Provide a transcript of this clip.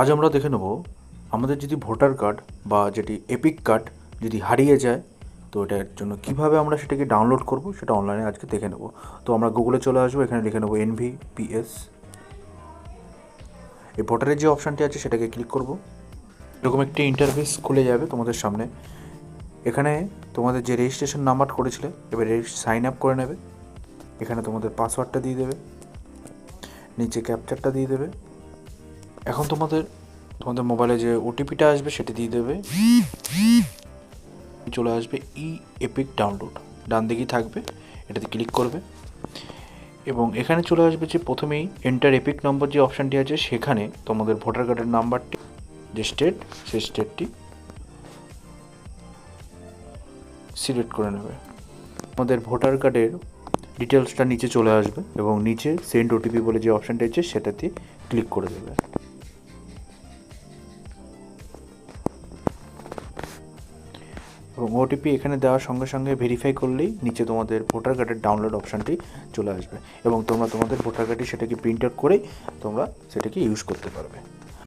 আজ আমরা দেখে নেব আমাদের যদি ভোটার কার্ড বা যেটি এপিক কার্ড যদি হারিয়ে যায়, তো এটার জন্য কিভাবে আমরা সেটাকে ডাউনলোড করব সেটা অনলাইনে আজকে দেখে নেব। তো আমরা গুগলে চলে আসবো, এখানে লিখে নেব NVPS। এই ভোটারের যে অপশানটি আছে সেটাকে ক্লিক করব। এরকম একটি ইন্টারফেস খুলে যাবে তোমাদের সামনে। এখানে তোমাদের যে রেজিস্ট্রেশন নাম্বার করেছিলে এবার সাইন আপ করে নেবে। এখানে তোমাদের পাসওয়ার্ডটা দিয়ে দেবে, নিচে ক্যাপচারটা দিয়ে দেবে। এখন তোমাদের মোবাইলে যে ওটিপিটা আসবে সেটা দিয়ে দেবে। চলে আসবে এপিক ডাউনলোড, ডান দিকেই থাকবে, এটাতে ক্লিক করবে এবং এখানে চলে আসবে যে প্রথমেই এন্টার এপিক নম্বর যে অপশানটি আছে সেখানে তোমাদের ভোটার কার্ডের নাম্বারটি, যে স্টেট সেই স্টেটটি সিলেক্ট করে নেবে। আমাদের ভোটার কার্ডের ডিটেলসটা নিচে চলে আসবে এবং নিচে সেন্ড ওটিপি বলে যে অপশানটি আছে সেটাতে ক্লিক করে দেবে। এবং ওটিপি এখানে দেওয়ার সঙ্গে সঙ্গে ভেরিফাই করলেই নিচে তোমাদের ভোটার কার্ডের ডাউনলোড অপশানটি চলে আসবে এবং তোমরা তোমাদের ভোটার কার্ডটি সেটাকে প্রিন্ট আউট করেই তোমরা সেটাকে ইউজ করতে পারবে।